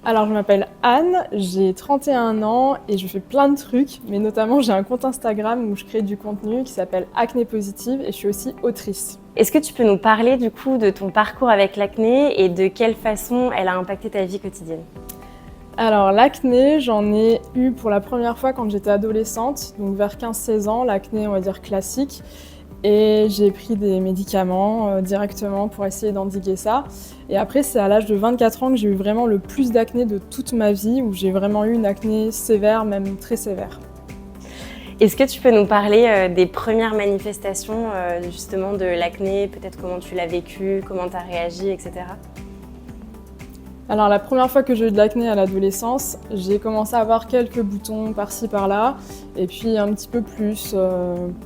Alors, je m'appelle Anne, j'ai 31 ans et je fais plein de trucs, mais notamment j'ai un compte Instagram où je crée du contenu qui s'appelle Acné Positive et je suis aussi autrice. Est-ce que tu peux nous parler du coup de ton parcours avec l'acné et de quelle façon elle a impacté ta vie quotidienne? Alors, l'acné, j'en ai eu pour la première fois quand j'étais adolescente, donc vers 15-16 ans, l'acné, on va dire classique. Et j'ai pris des médicaments directement pour essayer d'endiguer ça. Et après, c'est à l'âge de 24 ans que j'ai eu vraiment le plus d'acné de toute ma vie, où j'ai vraiment eu une acné sévère, même très sévère. Est-ce que tu peux nous parler des premières manifestations justement de l'acné, peut-être comment tu l'as vécu, comment tu as réagi, etc. Alors la première fois que j'ai eu de l'acné à l'adolescence, j'ai commencé à avoir quelques boutons par-ci par-là, et puis un petit peu plus,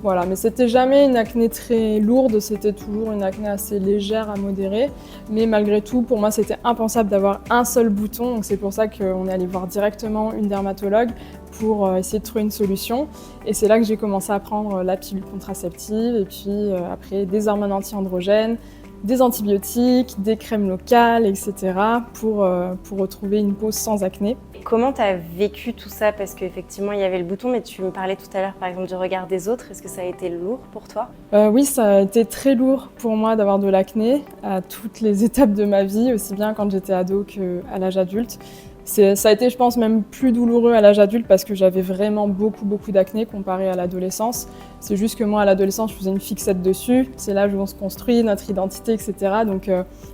voilà. Mais c'était jamais une acné très lourde, c'était toujours une acné assez légère à modérée. Mais malgré tout, pour moi, c'était impensable d'avoir un seul bouton, donc c'est pour ça qu'on est allé voir directement une dermatologue pour essayer de trouver une solution. Et c'est là que j'ai commencé à prendre la pilule contraceptive, et puis après des hormones anti-androgènes, des antibiotiques, des crèmes locales, etc. pour retrouver une peau sans acné. Comment tu as vécu tout ça? Parce qu'effectivement, il y avait le bouton, mais tu me parlais tout à l'heure, par exemple, du regard des autres. Est-ce que ça a été lourd pour toi? Oui, ça a été très lourd pour moi d'avoir de l'acné à toutes les étapes de ma vie, aussi bien quand j'étais ado qu'à l'âge adulte. Ça a été, je pense, même plus douloureux à l'âge adulte parce que j'avais vraiment beaucoup d'acné comparé à l'adolescence. C'est juste que moi, à l'adolescence, je faisais une fixette dessus. C'est l'âge où on se construit, notre identité, etc. Donc,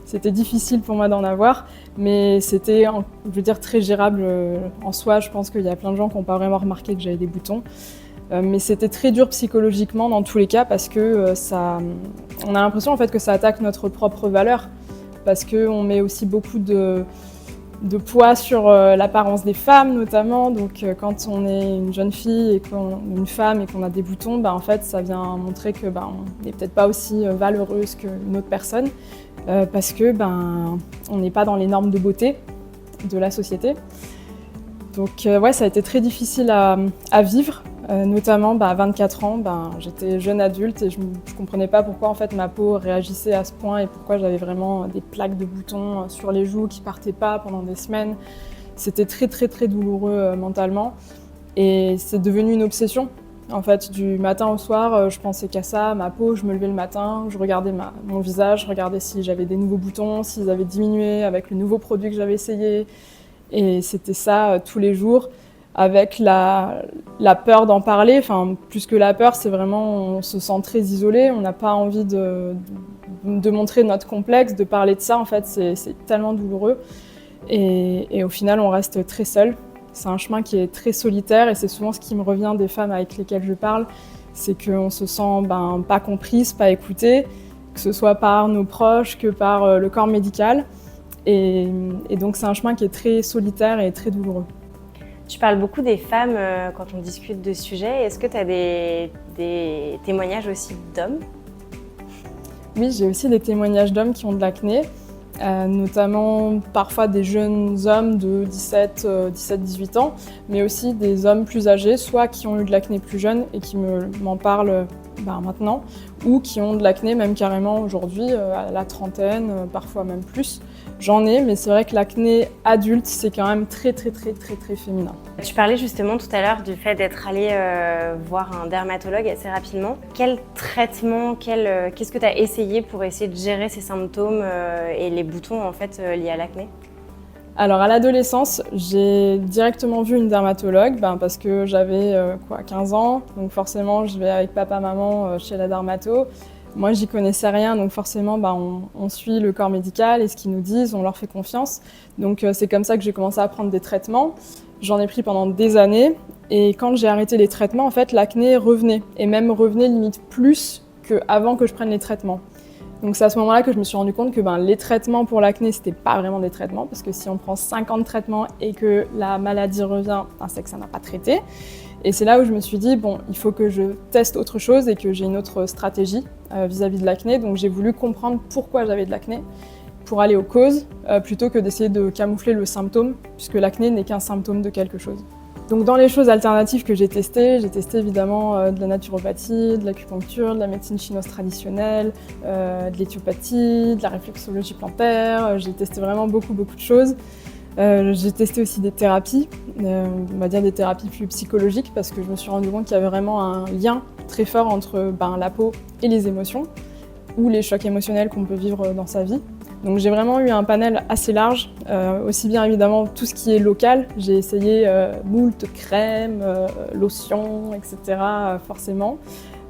c'était difficile pour moi d'en avoir. Mais c'était, je veux dire, très gérable en soi. Je pense qu'il y a plein de gens qui n'ont pas vraiment remarqué que j'avais des boutons. Mais c'était très dur psychologiquement dans tous les cas parce que on a l'impression en fait que ça attaque notre propre valeur. Parce qu'on met aussi beaucoup de poids sur l'apparence des femmes notamment. Donc quand on est une jeune fille et une femme et qu'on a des boutons, en fait ça vient montrer que on n'est peut-être pas aussi valeureuse qu'une autre personne parce que on n'est pas dans les normes de beauté de la société. Donc ouais, ça a été très difficile à vivre. Notamment à 24 ans, j'étais jeune adulte et je comprenais pas pourquoi en fait ma peau réagissait à ce point et pourquoi j'avais vraiment des plaques de boutons sur les joues qui partaient pas pendant des semaines. C'était très douloureux mentalement et c'est devenu une obsession. En fait, du matin au soir, je pensais qu'à ça, ma peau, je me levais le matin, je regardais mon visage, je regardais si j'avais des nouveaux boutons, s'ils avaient diminué avec le nouveau produit que j'avais essayé. Et c'était ça tous les jours. Avec la peur d'en parler, enfin plus que la peur, c'est vraiment on se sent très isolé, on n'a pas envie de montrer notre complexe, de parler de ça, en fait c'est tellement douloureux et au final on reste très seul. C'est un chemin qui est très solitaire et c'est souvent ce qui me revient des femmes avec lesquelles je parle, c'est qu'on se sent pas comprise, pas écoutée, que ce soit par nos proches que par le corps médical et donc c'est un chemin qui est très solitaire et très douloureux. Tu parles beaucoup des femmes quand on discute de ce sujet. Est-ce que tu as des témoignages aussi d'hommes? Oui, j'ai aussi des témoignages d'hommes qui ont de l'acné, notamment parfois des jeunes hommes de 17-18 ans, mais aussi des hommes plus âgés, soit qui ont eu de l'acné plus jeune et qui m'en parlent maintenant, ou qui ont de l'acné même carrément aujourd'hui, à la trentaine, parfois même plus. J'en ai, mais c'est vrai que l'acné adulte, c'est quand même très féminin. Tu parlais justement tout à l'heure du fait d'être allé voir un dermatologue assez rapidement. Quel traitement, qu'est-ce que tu as essayé pour essayer de gérer ces symptômes et les boutons en fait liés à l'acné? Alors à l'adolescence, j'ai directement vu une dermatologue parce que j'avais 15 ans, donc forcément je vais avec papa-maman chez la dermato. Moi, j'y connaissais rien, donc forcément, on suit le corps médical et ce qu'ils nous disent, on leur fait confiance. Donc, c'est comme ça que j'ai commencé à prendre des traitements. J'en ai pris pendant des années. Et quand j'ai arrêté les traitements, en fait, l'acné revenait. Et même revenait limite plus qu'avant que je prenne les traitements. Donc, c'est à ce moment-là que je me suis rendu compte que les traitements pour l'acné, c'était pas vraiment des traitements. Parce que si on prend 50 traitements et que la maladie revient, c'est que ça n'a pas traité. Et c'est là où je me suis dit, il faut que je teste autre chose et que j'ai une autre stratégie vis-à-vis de l'acné. Donc j'ai voulu comprendre pourquoi j'avais de l'acné pour aller aux causes plutôt que d'essayer de camoufler le symptôme, puisque l'acné n'est qu'un symptôme de quelque chose. Donc dans les choses alternatives que j'ai testé évidemment de la naturopathie, de l'acupuncture, de la médecine chinoise traditionnelle, de l'éthiopathie, de la réflexologie plantaire. J'ai testé vraiment beaucoup de choses. J'ai testé aussi des thérapies, on va dire des thérapies plus psychologiques, parce que je me suis rendu compte qu'il y avait vraiment un lien très fort entre la peau et les émotions, ou les chocs émotionnels qu'on peut vivre dans sa vie. Donc j'ai vraiment eu un panel assez large, aussi bien évidemment tout ce qui est local. J'ai essayé moult crèmes, lotions, etc. Forcément.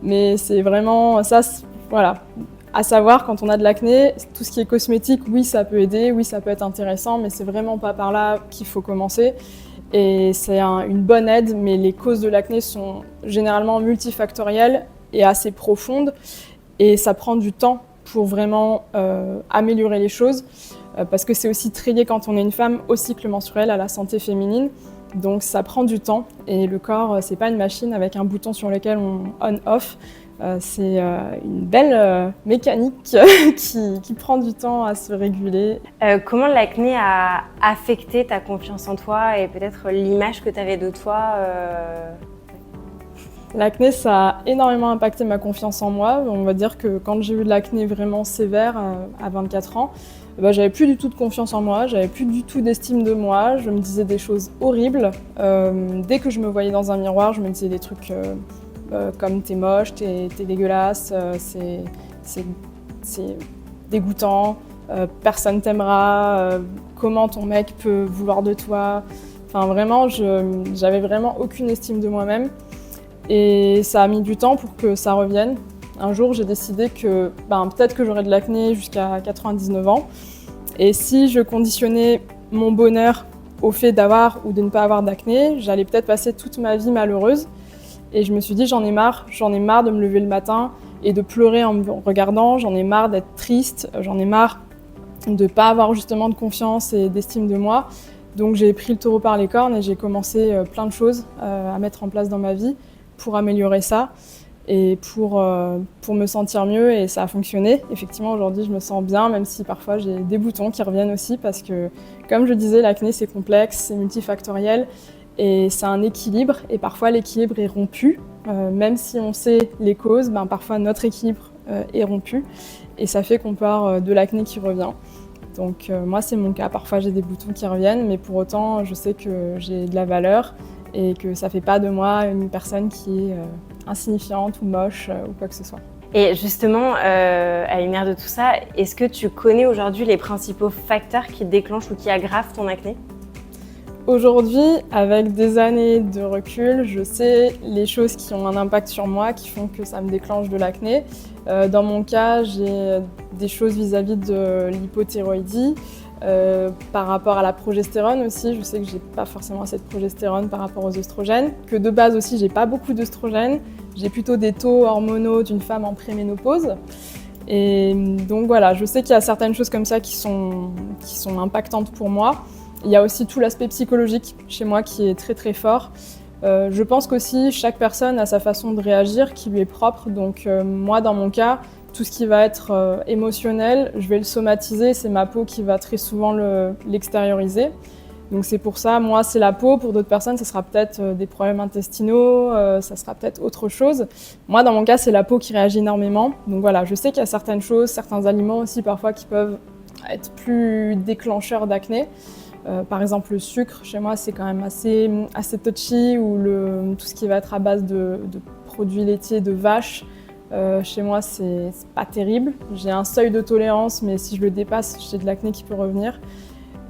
Mais c'est vraiment ça, voilà. À savoir, quand on a de l'acné, tout ce qui est cosmétique, oui, ça peut aider, oui, ça peut être intéressant, mais c'est vraiment pas par là qu'il faut commencer. Et c'est une bonne aide, mais les causes de l'acné sont généralement multifactorielles et assez profondes. Et ça prend du temps pour vraiment améliorer les choses, parce que c'est aussi très lié quand on est une femme au cycle menstruel, à la santé féminine. Donc ça prend du temps et le corps, c'est pas une machine avec un bouton sur lequel on on-off. C'est une belle mécanique qui prend du temps à se réguler. Comment l'acné a affecté ta confiance en toi et peut-être l'image que tu avais de toi L'acné, ça a énormément impacté ma confiance en moi. On va dire que quand j'ai eu de l'acné vraiment sévère à 24 ans, j'avais plus du tout de confiance en moi, j'avais plus du tout d'estime de moi, je me disais des choses horribles. Dès que je me voyais dans un miroir, je me disais des trucs comme t'es moche, t'es dégueulasse, c'est dégoûtant, personne t'aimera, comment ton mec peut vouloir de toi. Enfin vraiment, j'avais vraiment aucune estime de moi-même. Et ça a mis du temps pour que ça revienne. Un jour, j'ai décidé que peut-être que j'aurais de l'acné jusqu'à 99 ans. Et si je conditionnais mon bonheur au fait d'avoir ou de ne pas avoir d'acné, j'allais peut-être passer toute ma vie malheureuse. Et je me suis dit, j'en ai marre de me lever le matin et de pleurer en me regardant, j'en ai marre d'être triste, j'en ai marre de ne pas avoir justement de confiance et d'estime de moi. Donc j'ai pris le taureau par les cornes et j'ai commencé plein de choses à mettre en place dans ma vie pour améliorer ça et pour me sentir mieux, et ça a fonctionné. Effectivement, aujourd'hui, je me sens bien, même si parfois j'ai des boutons qui reviennent aussi, parce que, comme je disais, l'acné, c'est complexe, c'est multifactoriel, et c'est un équilibre, et parfois l'équilibre est rompu. Même si on sait les causes, parfois notre équilibre est rompu, et ça fait qu'on peut avoir de l'acné qui revient. Donc moi, c'est mon cas. Parfois, j'ai des boutons qui reviennent, mais pour autant, je sais que j'ai de la valeur, et que ça ne fait pas de moi une personne qui est insignifiante ou moche ou quoi que ce soit. Et justement, à la lumière de tout ça, est-ce que tu connais aujourd'hui les principaux facteurs qui déclenchent ou qui aggravent ton acné ? Aujourd'hui, avec des années de recul, je sais les choses qui ont un impact sur moi, qui font que ça me déclenche de l'acné. Dans mon cas, j'ai des choses vis-à-vis de l'hypothyroïdie. Par rapport à la progestérone aussi, je sais que j'ai pas forcément assez de progestérone par rapport aux oestrogènes, que de base aussi j'ai pas beaucoup d'œstrogènes, j'ai plutôt des taux hormonaux d'une femme en préménopause. Et donc voilà, je sais qu'il y a certaines choses comme ça qui sont impactantes pour moi. Il y a aussi tout l'aspect psychologique chez moi qui est très très fort. Je pense qu'aussi chaque personne a sa façon de réagir qui lui est propre, donc moi dans mon cas, tout ce qui va être émotionnel, je vais le somatiser, c'est ma peau qui va très souvent l'extérioriser. Donc c'est pour ça, moi c'est la peau, pour d'autres personnes ça sera peut-être des problèmes intestinaux, ça sera peut-être autre chose. Moi dans mon cas c'est la peau qui réagit énormément, donc voilà, je sais qu'il y a certaines choses, certains aliments aussi parfois qui peuvent être plus déclencheurs d'acné. Par exemple le sucre, chez moi c'est quand même assez touchy, ou tout ce qui va être à base de produits laitiers de vache. Chez moi, c'est pas terrible. J'ai un seuil de tolérance, mais si je le dépasse, j'ai de l'acné qui peut revenir.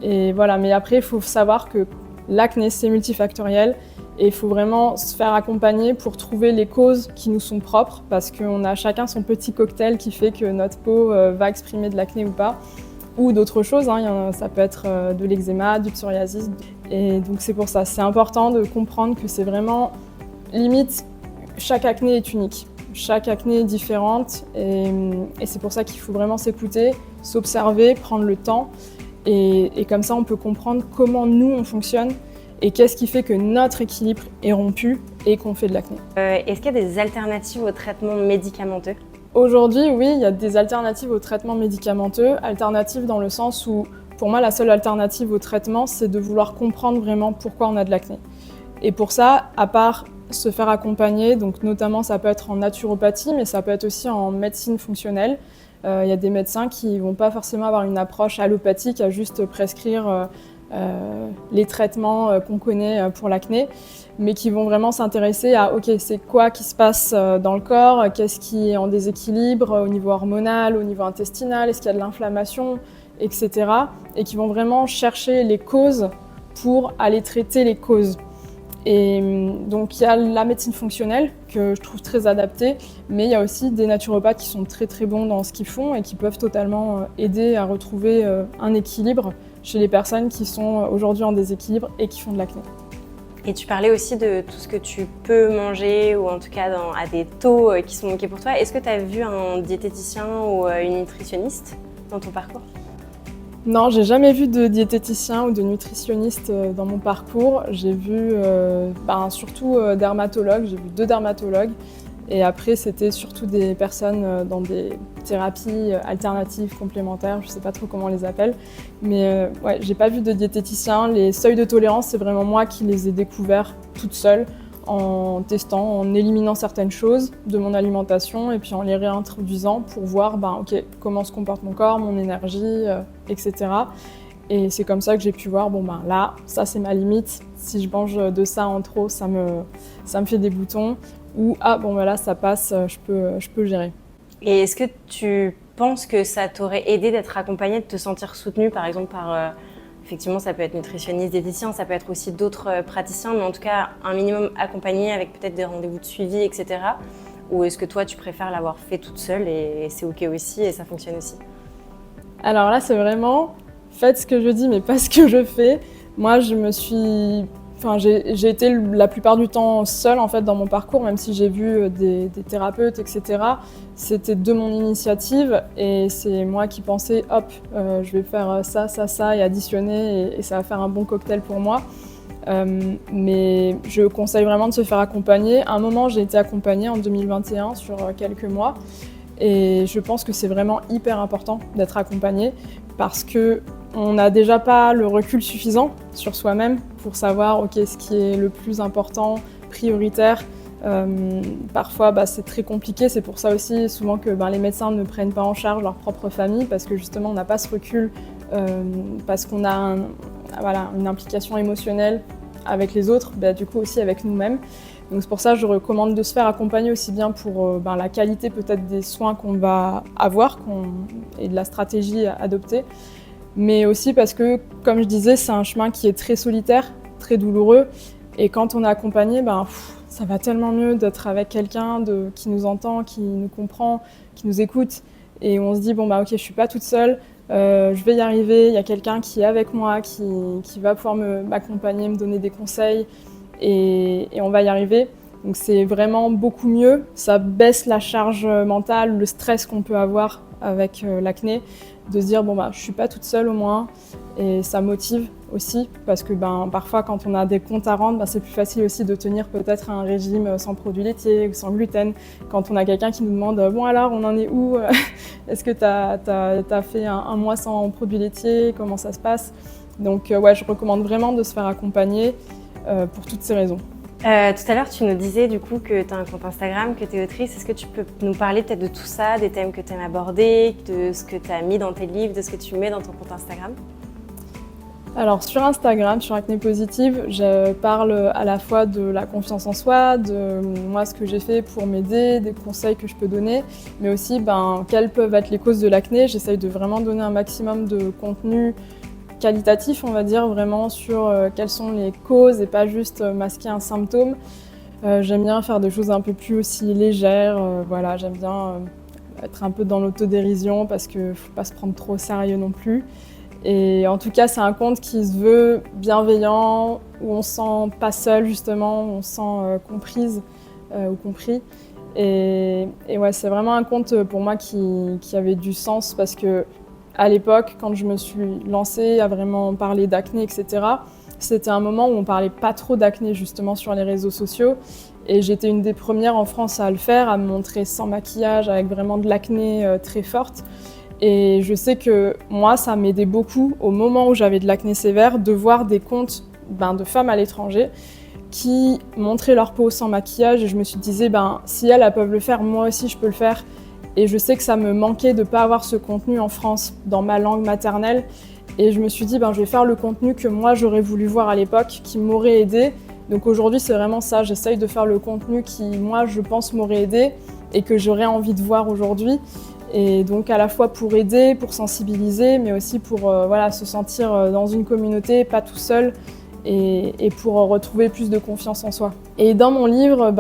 Et voilà, mais après, il faut savoir que l'acné, c'est multifactoriel, et il faut vraiment se faire accompagner pour trouver les causes qui nous sont propres, parce qu'on a chacun son petit cocktail qui fait que notre peau va exprimer de l'acné ou pas, ou d'autres choses. Ça peut être de l'eczéma, du psoriasis. Et donc c'est pour ça, c'est important de comprendre que c'est vraiment limite, chaque acné est unique. Chaque acné est différente, et c'est pour ça qu'il faut vraiment s'écouter, s'observer, prendre le temps, et comme ça on peut comprendre comment nous on fonctionne et qu'est-ce qui fait que notre équilibre est rompu et qu'on fait de l'acné. Est-ce qu'il y a des alternatives au traitement médicamenteux ? Aujourd'hui, oui, il y a des alternatives au traitement médicamenteux, alternatives dans le sens où, pour moi, la seule alternative au traitement, c'est de vouloir comprendre vraiment pourquoi on a de l'acné. Et pour ça, à part se faire accompagner, donc notamment ça peut être en naturopathie, mais ça peut être aussi en médecine fonctionnelle. Il y a des médecins qui ne vont pas forcément avoir une approche allopathique à juste prescrire les traitements qu'on connaît pour l'acné, mais qui vont vraiment s'intéresser à ok, c'est quoi qui se passe dans le corps, qu'est-ce qui est en déséquilibre au niveau hormonal, au niveau intestinal, est-ce qu'il y a de l'inflammation, etc. Et qui vont vraiment chercher les causes pour aller traiter les causes. Et donc il y a la médecine fonctionnelle que je trouve très adaptée, mais il y a aussi des naturopathes qui sont très très bons dans ce qu'ils font et qui peuvent totalement aider à retrouver un équilibre chez les personnes qui sont aujourd'hui en déséquilibre et qui font de l'acné. Et tu parlais aussi de tout ce que tu peux manger, ou en tout cas à des taux qui sont OK pour toi. Est-ce que tu as vu un diététicien ou une nutritionniste dans ton parcours ? Non, j'ai jamais vu de diététicien ou de nutritionniste dans mon parcours. J'ai vu surtout dermatologues, j'ai vu 2 dermatologues. Et après, c'était surtout des personnes dans des thérapies alternatives, complémentaires, je ne sais pas trop comment on les appelle. Mais ouais, j'ai pas vu de diététicien. Les seuils de tolérance, c'est vraiment moi qui les ai découverts toute seule, en testant, en éliminant certaines choses de mon alimentation et puis en les réintroduisant pour voir comment se comporte mon corps, mon énergie, etc. Et c'est comme ça que j'ai pu voir, là, ça c'est ma limite. Si je mange de ça en trop, ça me fait des boutons. Ou là ça passe, je peux gérer. Et est-ce que tu penses que ça t'aurait aidé d'être accompagnée, de te sentir soutenue par exemple par, effectivement ça peut être nutritionniste, diététicien, ça peut être aussi d'autres praticiens, mais en tout cas un minimum accompagné avec peut-être des rendez-vous de suivi, etc. Ou est-ce que toi tu préfères l'avoir fait toute seule et c'est ok aussi et ça fonctionne aussi ? Alors là c'est vraiment, faites ce que je dis mais pas ce que je fais. Moi j'ai été la plupart du temps seule en fait dans mon parcours, même si j'ai vu des thérapeutes, etc. C'était de mon initiative et c'est moi qui pensais je vais faire ça et additionner et ça va faire un bon cocktail pour moi. Mais je conseille vraiment de se faire accompagner. À un moment, j'ai été accompagnée en 2021 sur quelques mois et je pense que c'est vraiment hyper important d'être accompagnée parce qu'on n'a déjà pas le recul suffisant sur soi-même pour savoir ce qui est le plus important, prioritaire. Parfois, c'est très compliqué. C'est pour ça aussi souvent que les médecins ne prennent pas en charge leur propre famille parce que justement, on n'a pas ce recul parce qu'on a une implication émotionnelle avec les autres, du coup aussi avec nous-mêmes. Donc c'est pour ça que je recommande de se faire accompagner aussi bien pour la qualité peut-être des soins qu'on va avoir et de la stratégie à adopter, mais aussi parce que, comme je disais, c'est un chemin qui est très solitaire, très douloureux, et quand on est accompagné, ça va tellement mieux d'être avec quelqu'un qui nous entend, qui nous comprend, qui nous écoute, et on se dit je suis pas toute seule, je vais y arriver, il y a quelqu'un qui est avec moi, qui va pouvoir m'accompagner, me donner des conseils, et on va y arriver. Donc c'est vraiment beaucoup mieux, ça baisse la charge mentale, le stress qu'on peut avoir avec l'acné, de se dire je suis pas toute seule au moins, et ça motive aussi parce que parfois quand on a des comptes à rendre, c'est plus facile aussi de tenir peut-être un régime sans produits laitiers ou sans gluten. Quand on a quelqu'un qui nous demande alors on en est où, est-ce que t'as fait un mois sans produits laitiers, comment ça se passe? Donc je recommande vraiment de se faire accompagner pour toutes ces raisons. Tout à l'heure, tu nous disais du coup que tu as un compte Instagram, que tu es autrice. Est-ce que tu peux nous parler peut-être de tout ça, des thèmes que tu aimes aborder, de ce que tu as mis dans tes livres, de ce que tu mets dans ton compte Instagram ? Alors sur Instagram, sur Acné Positive, je parle à la fois de la confiance en soi, de moi ce que j'ai fait pour m'aider, des conseils que je peux donner, mais aussi quelles peuvent être les causes de l'acné. J'essaye de vraiment donner un maximum de contenu qualitatif, on va dire, vraiment sur quelles sont les causes et pas juste masquer un symptôme. J'aime bien faire des choses un peu plus aussi légères, j'aime bien être un peu dans l'autodérision parce qu'il ne faut pas se prendre trop au sérieux non plus. Et en tout cas, c'est un compte qui se veut bienveillant, où on ne se sent pas seul justement, où on se sent comprise ou compris. Et c'est vraiment un compte pour moi qui avait du sens parce que à l'époque, quand je me suis lancée à vraiment parler d'acné, etc., c'était un moment où on parlait pas trop d'acné justement sur les réseaux sociaux. Et j'étais une des premières en France à le faire, à me montrer sans maquillage, avec vraiment de l'acné très forte. Et je sais que moi, ça m'aidait beaucoup au moment où j'avais de l'acné sévère de voir des comptes de femmes à l'étranger qui montraient leur peau sans maquillage. Et je me suis dit, si elles peuvent le faire, moi aussi je peux le faire. Et je sais que ça me manquait de ne pas avoir ce contenu en France, dans ma langue maternelle. Et je me suis dit, je vais faire le contenu que moi j'aurais voulu voir à l'époque, qui m'aurait aidé. Donc aujourd'hui, c'est vraiment ça, j'essaye de faire le contenu qui, moi, je pense m'aurait aidé et que j'aurais envie de voir aujourd'hui. Et donc à la fois pour aider, pour sensibiliser, mais aussi pour se sentir dans une communauté, pas tout seul, et pour retrouver plus de confiance en soi. Et dans mon livre,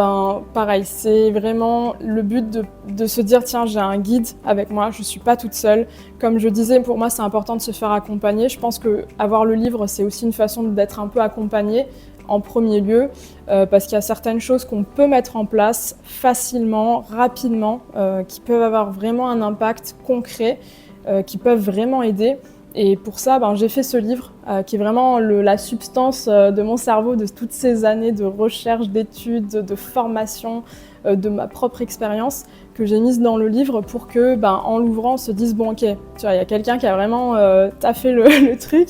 pareil, c'est vraiment le but de se dire, tiens, j'ai un guide avec moi, je suis pas toute seule. Comme je disais, pour moi, c'est important de se faire accompagner. Je pense qu'avoir le livre, c'est aussi une façon d'être un peu accompagné en premier lieu, parce qu'il y a certaines choses qu'on peut mettre en place facilement, rapidement, qui peuvent avoir vraiment un impact concret, qui peuvent vraiment aider. Et pour ça, j'ai fait ce livre qui est vraiment la substance de mon cerveau, de toutes ces années de recherche, d'études, de formation, de ma propre expérience que j'ai mise dans le livre pour que, en l'ouvrant, on se dise bon, ok, tu vois, il y a quelqu'un qui a vraiment taffé le truc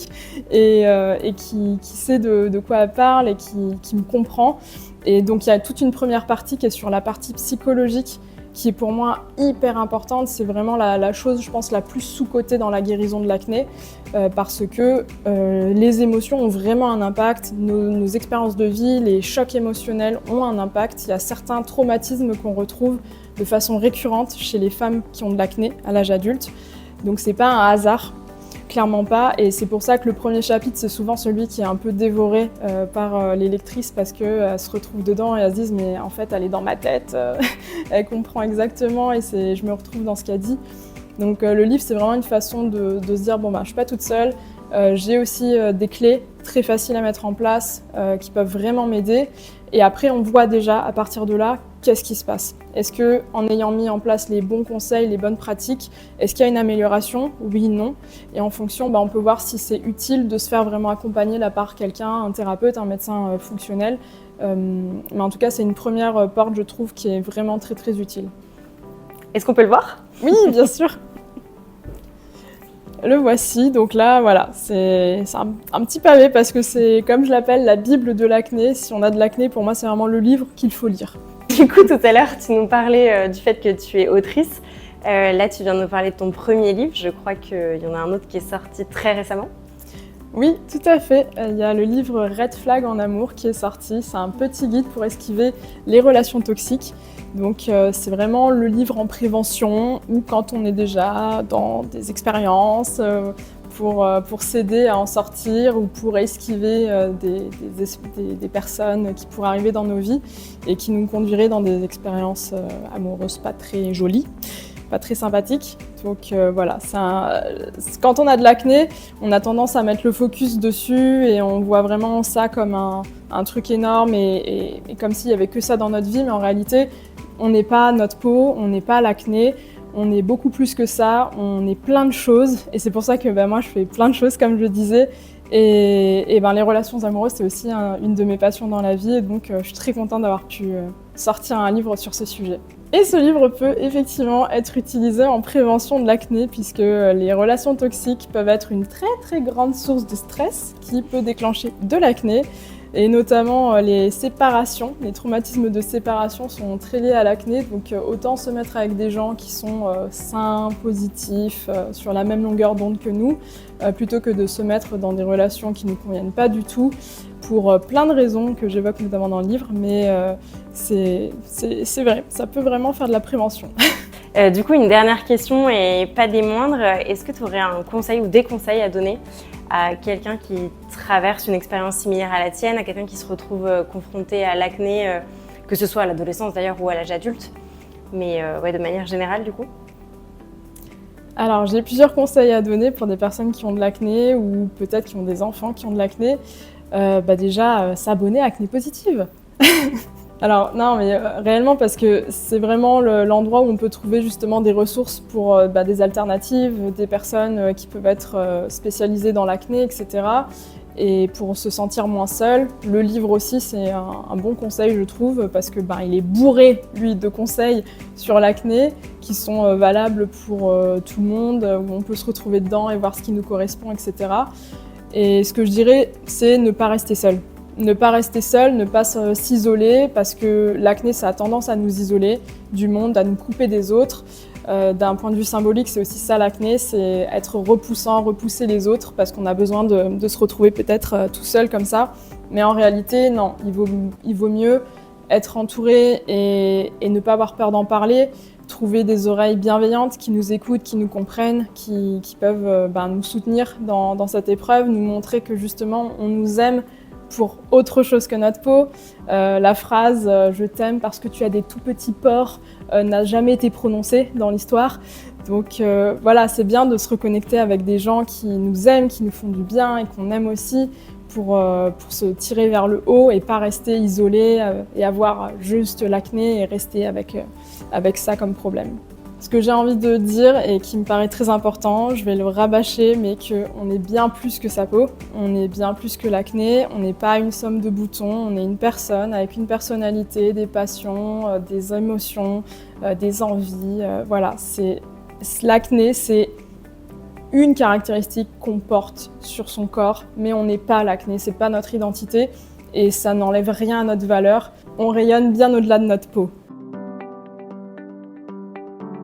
et qui sait de quoi elle parle et qui me comprend. Et donc il y a toute une première partie qui est sur la partie psychologique, qui est pour moi hyper importante. C'est vraiment la chose, je pense, la plus sous-cotée dans la guérison de l'acné, parce que les émotions ont vraiment un impact, nos expériences de vie, les chocs émotionnels ont un impact. Il y a certains traumatismes qu'on retrouve de façon récurrente chez les femmes qui ont de l'acné à l'âge adulte. Donc c'est pas un hasard, clairement pas, et c'est pour ça que le premier chapitre, c'est souvent celui qui est un peu dévoré par les lectrices, parce qu'elles se retrouvent dedans et elles se disent mais en fait elle est dans ma tête, elle comprend exactement et je me retrouve dans ce qu'elle dit. Donc le livre, c'est vraiment une façon de se dire bon je suis pas toute seule, j'ai aussi des clés très faciles à mettre en place qui peuvent vraiment m'aider. Et après, on voit déjà, à partir de là, qu'est-ce qui se passe. Est-ce qu'en ayant mis en place les bons conseils, les bonnes pratiques, est-ce qu'il y a une amélioration? Oui, non. Et en fonction, on peut voir si c'est utile de se faire vraiment accompagner là par quelqu'un, un thérapeute, un médecin fonctionnel. Mais en tout cas, c'est une première porte, je trouve, qui est vraiment très, très utile. Est-ce qu'on peut le voir? Oui, bien sûr. Le voici, donc là, voilà, c'est un petit pavé parce que c'est, comme je l'appelle, la Bible de l'acné. Si on a de l'acné, pour moi, c'est vraiment le livre qu'il faut lire. Du coup, tout à l'heure, tu nous parlais du fait que tu es autrice. Là, tu viens de nous parler de ton premier livre. Je crois qu'il y en a un autre qui est sorti très récemment. Oui, tout à fait. Il y a le livre Red Flag en amour qui est sorti. C'est un petit guide pour esquiver les relations toxiques. Donc c'est vraiment le livre en prévention ou quand on est déjà dans des expériences pour s'aider à en sortir ou pour esquiver des personnes qui pourraient arriver dans nos vies et qui nous conduiraient dans des expériences amoureuses pas très jolies, pas très sympathiques. Donc voilà, quand on a de l'acné, on a tendance à mettre le focus dessus et on voit vraiment ça comme un truc énorme et comme s'il n'y avait que ça dans notre vie, mais en réalité, on n'est pas notre peau, on n'est pas l'acné, on est beaucoup plus que ça, on est plein de choses et c'est pour ça que moi je fais plein de choses comme je le disais et les relations amoureuses c'est aussi une de mes passions dans la vie et donc je suis très contente d'avoir pu sortir un livre sur ce sujet. Et ce livre peut effectivement être utilisé en prévention de l'acné puisque les relations toxiques peuvent être une très très grande source de stress qui peut déclencher de l'acné. Et notamment les séparations, les traumatismes de séparation sont très liés à l'acné, donc autant se mettre avec des gens qui sont sains, positifs, sur la même longueur d'onde que nous, plutôt que de se mettre dans des relations qui ne nous conviennent pas du tout, pour plein de raisons que j'évoque notamment dans le livre, mais c'est vrai, ça peut vraiment faire de la prévention. Du coup, une dernière question et pas des moindres, est-ce que tu aurais un conseil ou des conseils à donner à quelqu'un qui traverse une expérience similaire à la tienne, à quelqu'un qui se retrouve confronté à l'acné, que ce soit à l'adolescence d'ailleurs ou à l'âge adulte, mais de manière générale du coup? Alors j'ai plusieurs conseils à donner pour des personnes qui ont de l'acné ou peut-être qui ont des enfants qui ont de l'acné. Déjà, s'abonner à Acné Positive. Alors non, mais réellement parce que c'est vraiment l'endroit où on peut trouver justement des ressources pour des alternatives, des personnes qui peuvent être spécialisées dans l'acné, etc. Et pour se sentir moins seul. Le livre aussi, c'est un bon conseil, je trouve, parce que il est bourré, lui, de conseils sur l'acné qui sont valables pour tout le monde, où on peut se retrouver dedans et voir ce qui nous correspond, etc. Et ce que je dirais, c'est ne pas rester seul. Ne pas rester seul, ne pas s'isoler, parce que l'acné, ça a tendance à nous isoler du monde, à nous couper des autres. D'un point de vue symbolique, c'est aussi ça l'acné, c'est être repoussant, repousser les autres parce qu'on a besoin de se retrouver peut-être tout seul comme ça. Mais en réalité, non, il vaut mieux être entouré et ne pas avoir peur d'en parler, trouver des oreilles bienveillantes qui nous écoutent, qui nous comprennent, qui peuvent nous soutenir dans cette épreuve, nous montrer que justement on nous aime pour autre chose que notre peau. La phrase « je t'aime parce que tu as des tout petits pores » n'a jamais été prononcée dans l'histoire. Donc voilà, c'est bien de se reconnecter avec des gens qui nous aiment, qui nous font du bien et qu'on aime aussi pour se tirer vers le haut et pas rester isolé et avoir juste l'acné et rester avec ça comme problème. Ce que j'ai envie de dire et qui me paraît très important, je vais le rabâcher, mais qu'on est bien plus que sa peau, on est bien plus que l'acné, on n'est pas une somme de boutons, on est une personne avec une personnalité, des passions, des émotions, des envies. Voilà, l'acné, c'est une caractéristique qu'on porte sur son corps, mais on n'est pas l'acné, c'est pas notre identité et ça n'enlève rien à notre valeur. On rayonne bien au-delà de notre peau.